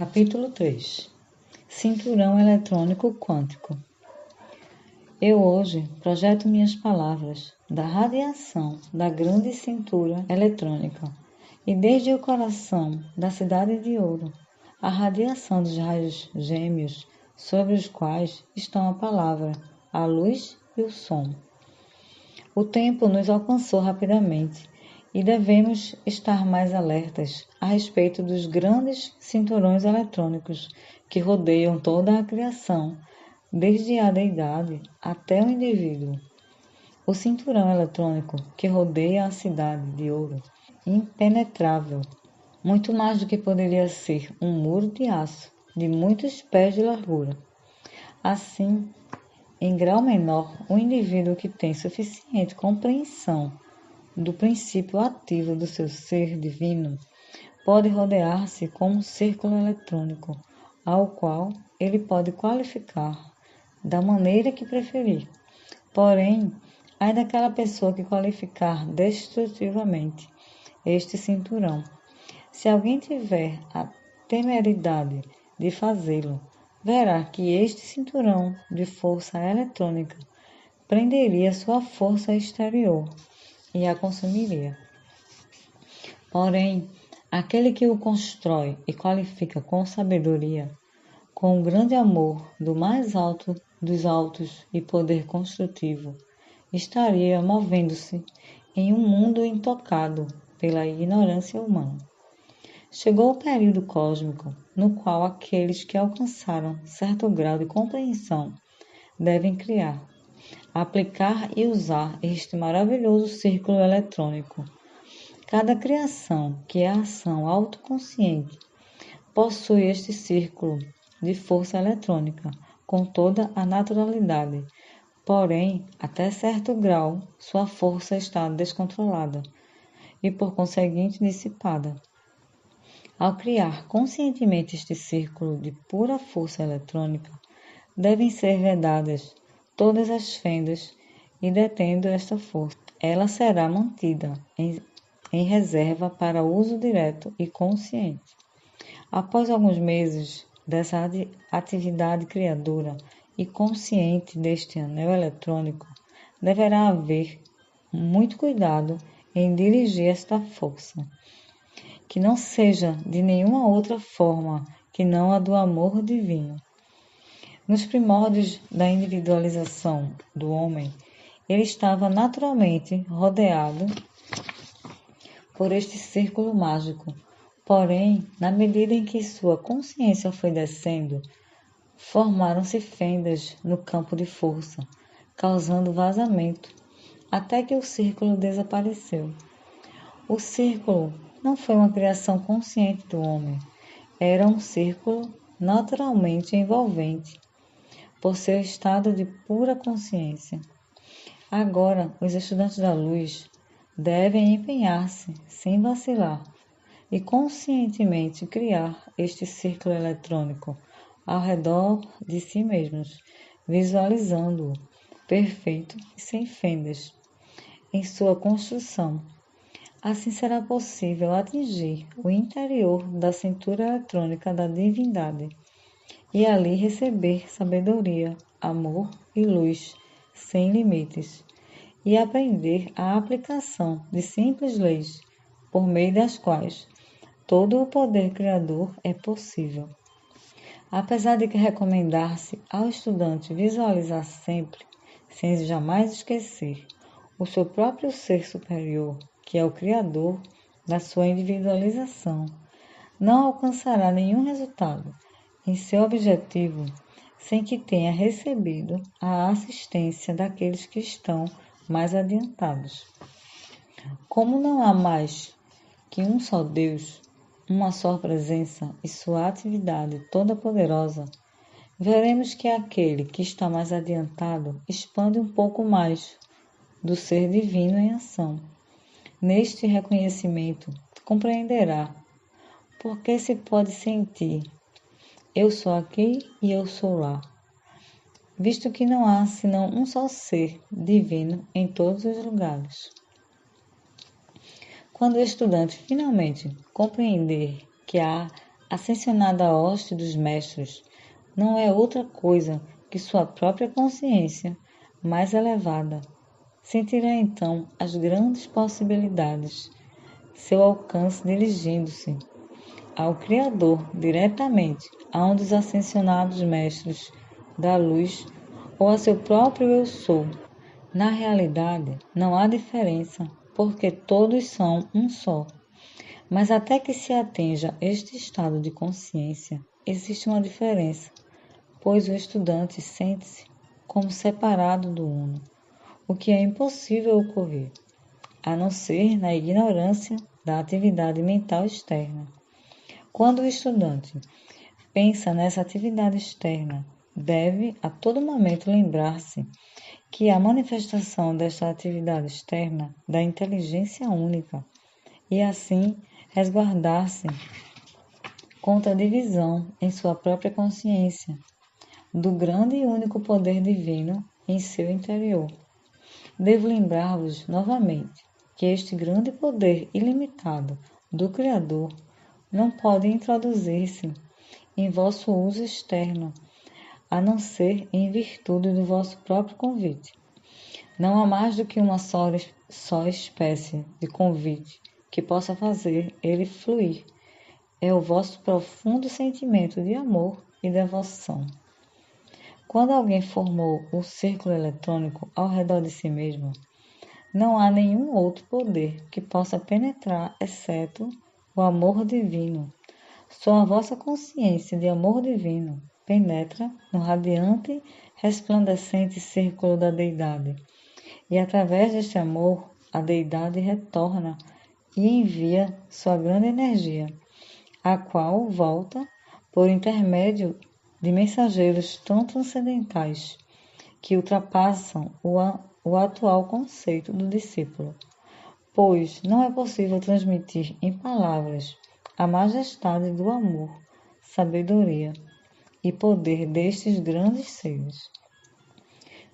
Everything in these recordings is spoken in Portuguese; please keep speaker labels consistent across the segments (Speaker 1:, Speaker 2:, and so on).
Speaker 1: Capítulo 3. Cinturão eletrônico quântico. Eu hoje projeto minhas palavras da radiação da grande cintura eletrônica e desde o coração da cidade de ouro, a radiação dos raios gêmeos sobre os quais estão a palavra, a luz e o som. O tempo nos alcançou rapidamente e devemos estar mais alertas a respeito dos grandes cinturões eletrônicos que rodeiam toda a criação, desde a deidade até o indivíduo. O cinturão eletrônico que rodeia a cidade de ouro, impenetrável, muito mais do que poderia ser um muro de aço de muitos pés de largura. Assim, em grau menor, o indivíduo que tem suficiente compreensão do princípio ativo do seu ser divino pode rodear-se com um círculo eletrônico, ao qual ele pode qualificar da maneira que preferir. Porém, ai daquela pessoa que qualificar destrutivamente este cinturão. Se alguém tiver a temeridade de fazê-lo, verá que este cinturão de força eletrônica prenderia sua força exterior e a consumiria. Porém, aquele que o constrói e qualifica com sabedoria, com o grande amor do mais alto dos altos e poder construtivo, estaria movendo-se em um mundo intocado pela ignorância humana. Chegou o período cósmico no qual aqueles que alcançaram certo grau de compreensão devem criar, aplicar e usar este maravilhoso círculo eletrônico. Cada criação que é ação autoconsciente possui este círculo de força eletrônica com toda a naturalidade, porém, até certo grau, sua força está descontrolada e, por conseguinte, dissipada. Ao criar conscientemente este círculo de pura força eletrônica, devem ser vedadas todas as fendas e, detendo esta força, ela será mantida em reserva para uso direto e consciente. Após alguns meses dessa atividade criadora e consciente deste anel eletrônico, deverá haver muito cuidado em dirigir esta força, que não seja de nenhuma outra forma que não a do amor divino. Nos primórdios da individualização do homem, ele estava naturalmente rodeado por este círculo mágico. Porém, na medida em que sua consciência foi descendo, formaram-se fendas no campo de força, causando vazamento, até que o círculo desapareceu. O círculo não foi uma criação consciente do homem, era um círculo naturalmente envolvente, por seu estado de pura consciência. Agora, os estudantes da luz devem empenhar-se, sem vacilar, e conscientemente criar este círculo eletrônico ao redor de si mesmos, visualizando-o perfeito e sem fendas em sua construção. Assim será possível atingir o interior da cintura eletrônica da divindade e ali receber sabedoria, amor e luz sem limites, e aprender a aplicação de simples leis, por meio das quais todo o poder criador é possível. Apesar de que recomendar-se ao estudante visualizar sempre, sem jamais esquecer, o seu próprio ser superior, que é o Criador da sua individualização, não alcançará nenhum resultado em seu objetivo sem que tenha recebido a assistência daqueles que estão mais adiantados. Como não há mais que um só Deus, uma só presença e sua atividade toda poderosa, veremos que aquele que está mais adiantado expande um pouco mais do ser divino em ação. Neste reconhecimento, compreenderá porque se pode sentir eu sou aqui e eu sou lá, visto que não há senão um só ser divino em todos os lugares. Quando o estudante finalmente compreender que a ascensionada hoste dos mestres não é outra coisa que sua própria consciência mais elevada. Sentirá então as grandes possibilidades, seu alcance dirigindo-se ao Criador diretamente, a um dos ascensionados mestres da luz ou a seu próprio Eu Sou. Na realidade, não há diferença, porque todos são um só. Mas até que se atinja este estado de consciência, existe uma diferença, pois o estudante sente-se como separado do Uno, o que é impossível ocorrer, a não ser na ignorância da atividade mental externa. Quando o estudante pensa nessa atividade externa, deve a todo momento lembrar-se que a manifestação desta atividade externa da inteligência única e assim resguardar-se contra a divisão em sua própria consciência do grande e único poder divino em seu interior. Devo lembrar-vos novamente que este grande poder ilimitado do Criador não pode introduzir-se em vosso uso externo, a não ser em virtude do vosso próprio convite. Não há mais do que uma só espécie de convite que possa fazer ele fluir. É o vosso profundo sentimento de amor e devoção. Quando alguém formou um círculo eletrônico ao redor de si mesmo, não há nenhum outro poder que possa penetrar, exceto o amor divino. Só a vossa consciência de amor divino penetra no radiante, resplandecente círculo da Deidade. E através deste amor, a Deidade retorna e envia sua grande energia, a qual volta por intermédio de mensageiros tão transcendentais que ultrapassam o atual conceito do discípulo, pois não é possível transmitir em palavras a majestade do amor, sabedoria e poder destes grandes seres.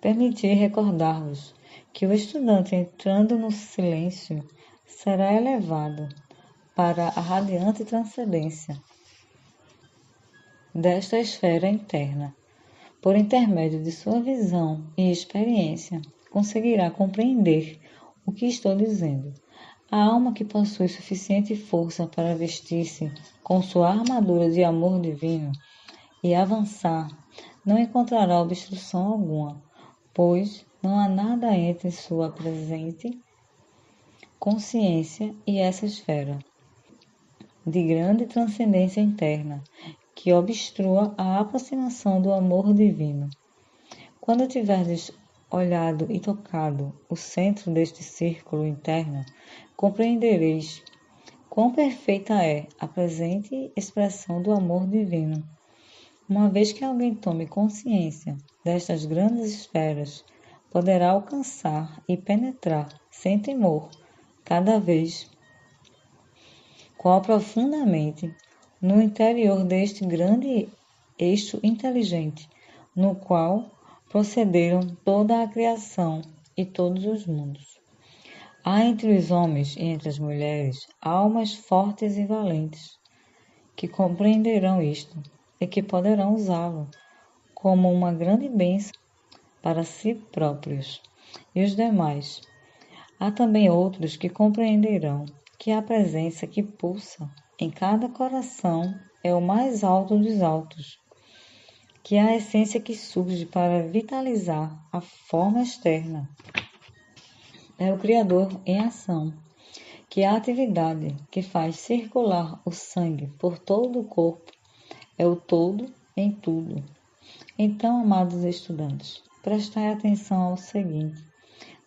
Speaker 1: Permitir recordar-vos que o estudante entrando no silêncio será elevado para a radiante transcendência desta esfera interna. Por intermédio de sua visão e experiência, conseguirá compreender o que estou dizendo. A alma que possui suficiente força para vestir-se com sua armadura de amor divino e avançar, não encontrará obstrução alguma, pois não há nada entre sua presente consciência e essa esfera de grande transcendência interna que obstrua a aproximação do amor divino. Quando tiverdes olhado e tocado o centro deste círculo interno, compreendereis quão perfeita é a presente expressão do amor divino. Uma vez que alguém tome consciência destas grandes esferas, poderá alcançar e penetrar sem temor, cada vez qual profundamente no interior deste grande eixo inteligente, no qual procederam toda a criação e todos os mundos. Há entre os homens e entre as mulheres almas fortes e valentes, que compreenderão isto e que poderão usá-lo como uma grande bênção para si próprios e os demais. Há também outros que compreenderão que a presença que pulsa em cada coração é o mais alto dos altos, que a essência que surge para vitalizar a forma externa é o Criador em ação, que a atividade que faz circular o sangue por todo o corpo é o todo em tudo. Então, amados estudantes, prestai atenção ao seguinte: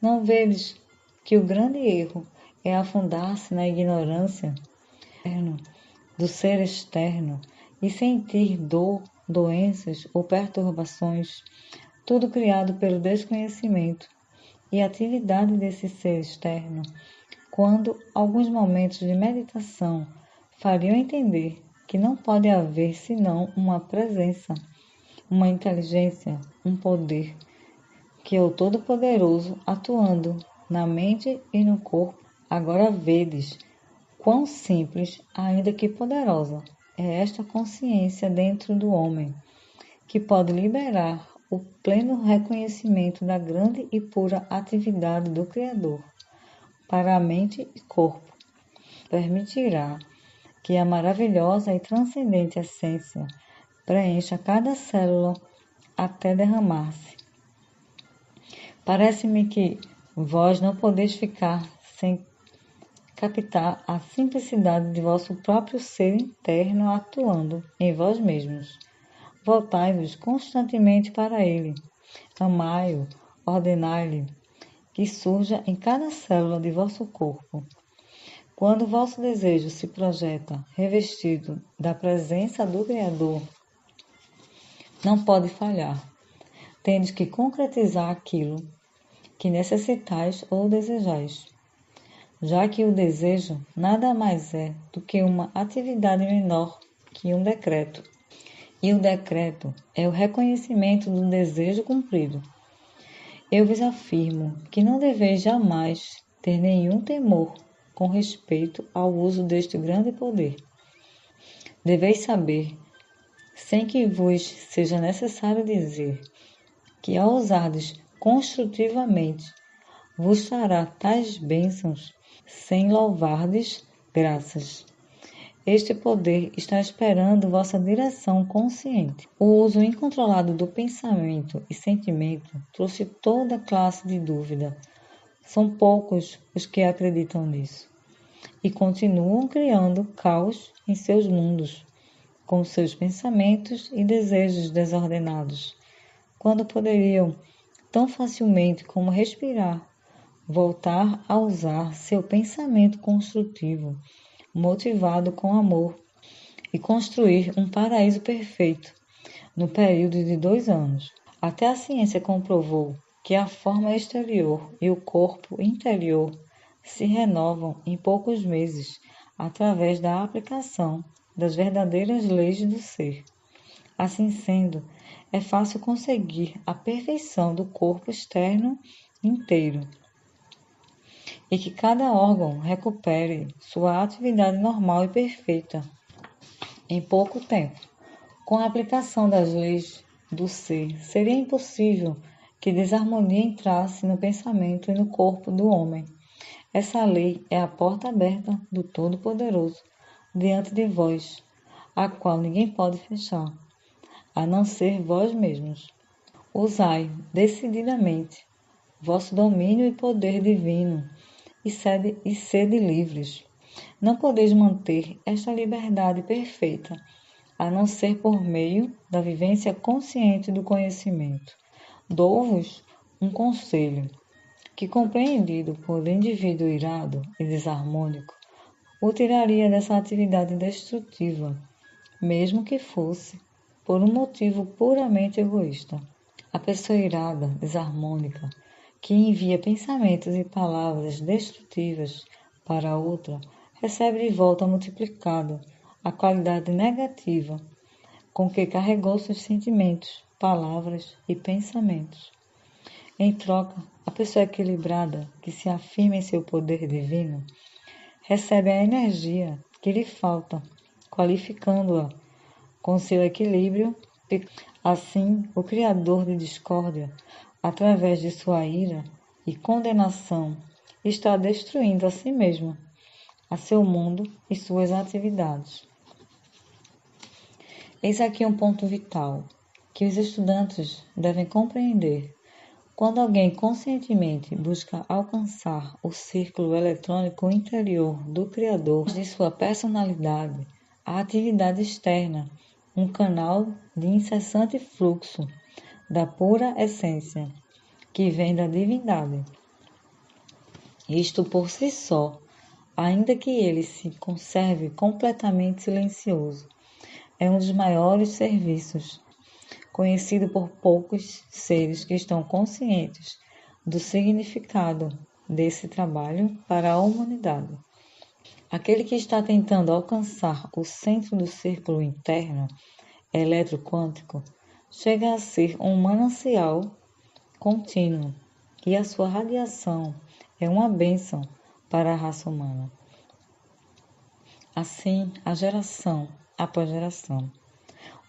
Speaker 1: não vedes que o grande erro é afundar-se na ignorância do ser externo e sentir dor, doenças ou perturbações, tudo criado pelo desconhecimento e atividade desse ser externo, quando alguns momentos de meditação fariam entender que não pode haver senão uma presença, uma inteligência, um poder, que é o Todo-Poderoso atuando na mente e no corpo. Agora vedes quão simples, ainda que poderosa, é esta consciência dentro do homem, que pode liberar o pleno reconhecimento da grande e pura atividade do Criador para a mente e corpo. Permitirá que a maravilhosa e transcendente essência preencha cada célula até derramar-se. Parece-me que vós não podeis ficar sem captar a simplicidade de vosso próprio ser interno atuando em vós mesmos. Voltai-vos constantemente para ele, amai-o, ordenai-lhe que surja em cada célula de vosso corpo. Quando vosso desejo se projeta revestido da presença do Criador, não pode falhar. Tendes que concretizar aquilo que necessitais ou desejais, já que o desejo nada mais é do que uma atividade menor que um decreto. E o decreto é o reconhecimento do desejo cumprido. Eu vos afirmo que não deveis jamais ter nenhum temor com respeito ao uso deste grande poder. Deveis saber, sem que vos seja necessário dizer, que ao usardes construtivamente, vos fará tais bênçãos sem louvardes graças. Este poder está esperando vossa direção consciente. O uso incontrolado do pensamento e sentimento trouxe toda classe de dúvida. São poucos os que acreditam nisso e continuam criando caos em seus mundos, com seus pensamentos e desejos desordenados, quando poderiam, tão facilmente como respirar, voltar a usar seu pensamento construtivo, motivado com amor, e construir um paraíso perfeito no período de 2 anos. Até a ciência comprovou que a forma exterior e o corpo interior se renovam em poucos meses através da aplicação das verdadeiras leis do ser. Assim sendo, é fácil conseguir a perfeição do corpo externo inteiro e que cada órgão recupere sua atividade normal e perfeita em pouco tempo. Com a aplicação das leis do ser, seria impossível que desarmonia entrasse no pensamento e no corpo do homem. Essa lei é a porta aberta do Todo-Poderoso diante de vós, a qual ninguém pode fechar, a não ser vós mesmos. Usai decididamente vosso domínio e poder divino e sede livres. Não podeis manter esta liberdade perfeita, a não ser por meio da vivência consciente do conhecimento. Dou-vos um conselho, que compreendido por indivíduo irado e desarmônico, o tiraria dessa atividade destrutiva, mesmo que fosse por um motivo puramente egoísta. A pessoa irada, desarmônica, que envia pensamentos e palavras destrutivas para outra, recebe de volta multiplicado a qualidade negativa com que carregou seus sentimentos, palavras e pensamentos. Em troca, a pessoa equilibrada, que se afirma em seu poder divino, recebe a energia que lhe falta, qualificando-a com seu equilíbrio. Assim, o criador de discórdia, através de sua ira e condenação, está destruindo a si mesmo, a seu mundo e suas atividades. Eis aqui um ponto vital que os estudantes devem compreender. Quando alguém conscientemente busca alcançar o círculo eletrônico interior do Criador de sua personalidade, a atividade externa, um canal de incessante fluxo da pura essência, que vem da divindade. Isto por si só, ainda que ele se conserve completamente silencioso, é um dos maiores serviços, conhecido por poucos seres que estão conscientes do significado desse trabalho para a humanidade. Aquele que está tentando alcançar o centro do círculo interno eletroquântico chega a ser um manancial contínuo e a sua radiação é uma bênção para a raça humana. Assim, a geração após geração.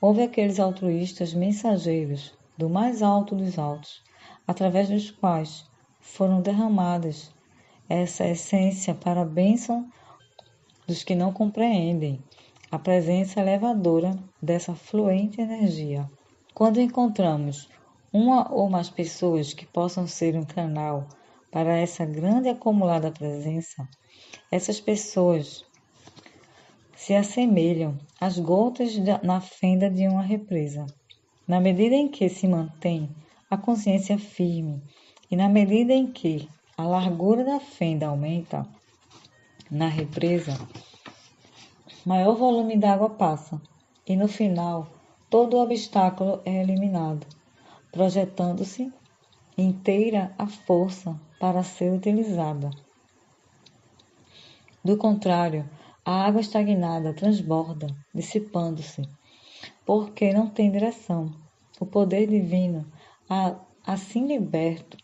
Speaker 1: Houve aqueles altruístas mensageiros do mais alto dos altos, através dos quais foram derramadas essa essência para a bênção dos que não compreendem a presença elevadora dessa fluente energia. Quando encontramos uma ou mais pessoas que possam ser um canal para essa grande acumulada presença, essas pessoas se assemelham às gotas na fenda de uma represa. Na medida em que se mantém a consciência firme e na medida em que a largura da fenda aumenta na represa, maior volume d'água passa e no final todo o obstáculo é eliminado, projetando-se inteira a força para ser utilizada. Do contrário, a água estagnada transborda, dissipando-se, porque não tem direção. O poder divino, assim liberto,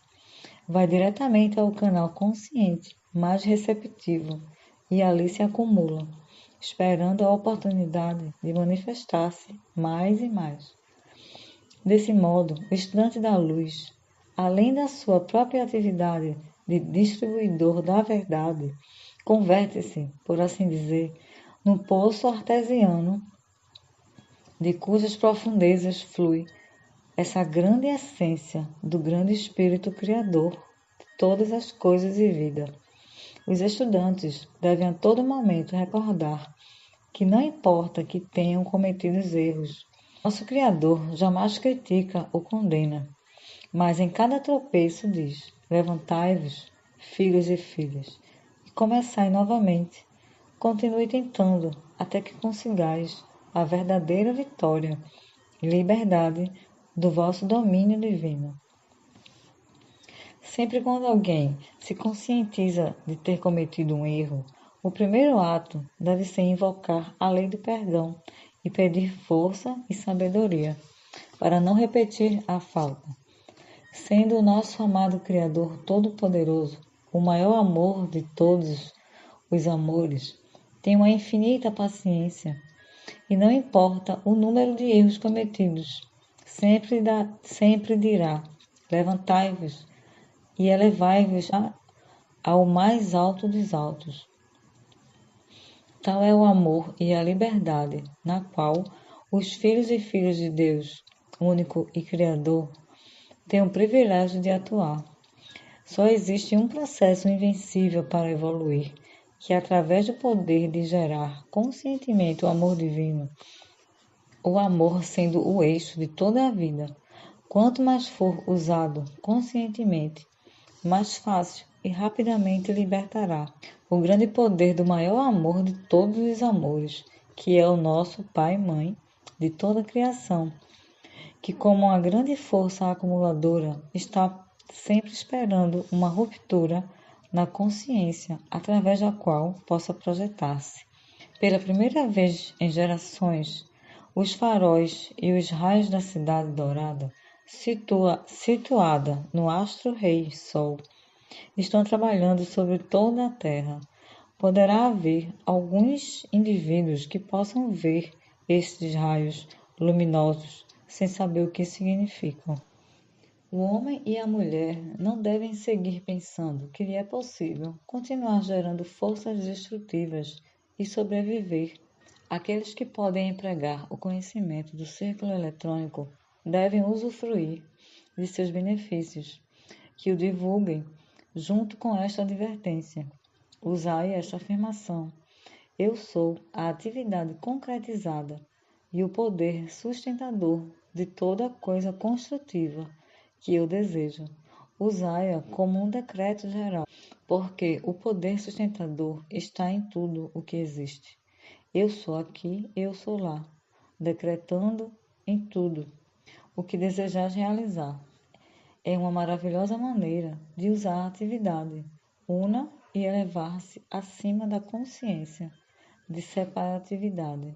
Speaker 1: vai diretamente ao canal consciente, mais receptivo, e ali se acumula, esperando a oportunidade de manifestar-se mais e mais. Desse modo, o estudante da luz, além da sua própria atividade de distribuidor da verdade, converte-se, por assim dizer, num poço artesiano de cujas profundezas flui essa grande essência do grande Espírito Criador de todas as coisas e vida. Os estudantes devem a todo momento recordar que não importa que tenham cometido erros, nosso Criador jamais critica ou condena, mas em cada tropeço diz: levantai-vos, filhos e filhas, e começai novamente. Continue tentando até que consigais a verdadeira vitória e liberdade do vosso domínio divino. Sempre quando alguém se conscientiza de ter cometido um erro, o primeiro ato deve ser invocar a lei do perdão e pedir força e sabedoria para não repetir a falta. Sendo o nosso amado Criador Todo-Poderoso o maior amor de todos os amores, tem uma infinita paciência e não importa o número de erros cometidos, sempre dirá: levantai-vos e elevai-vos ao mais alto dos altos. Tal é o amor e a liberdade na qual os filhos e filhas de Deus, único e Criador, têm o privilégio de atuar. Só existe um processo invencível para evoluir, que é através do poder de gerar conscientemente o amor divino, o amor sendo o eixo de toda a vida. Quanto mais for usado conscientemente, mais fácil e rapidamente libertará o grande poder do maior amor de todos os amores, que é o nosso Pai e Mãe de toda a criação, que como uma grande força acumuladora está sempre esperando uma ruptura na consciência através da qual possa projetar-se. Pela primeira vez em gerações, os faróis e os raios da cidade dourada, situada no astro-rei Sol, estão trabalhando sobre toda a Terra. Poderá haver alguns indivíduos que possam ver estes raios luminosos sem saber o que significam. O homem e a mulher não devem seguir pensando que lhe é possível continuar gerando forças destrutivas e sobreviver. Aqueles que podem empregar o conhecimento do círculo eletrônico devem usufruir de seus benefícios, que o divulguem junto com esta advertência. Usai esta afirmação: eu sou a atividade concretizada e o poder sustentador de toda coisa construtiva que eu desejo. Usai-a como um decreto geral, porque o poder sustentador está em tudo o que existe. Eu sou aqui, eu sou lá, decretando em tudo o que desejas realizar. É uma maravilhosa maneira de usar a atividade, una e elevar-se acima da consciência de separatividade.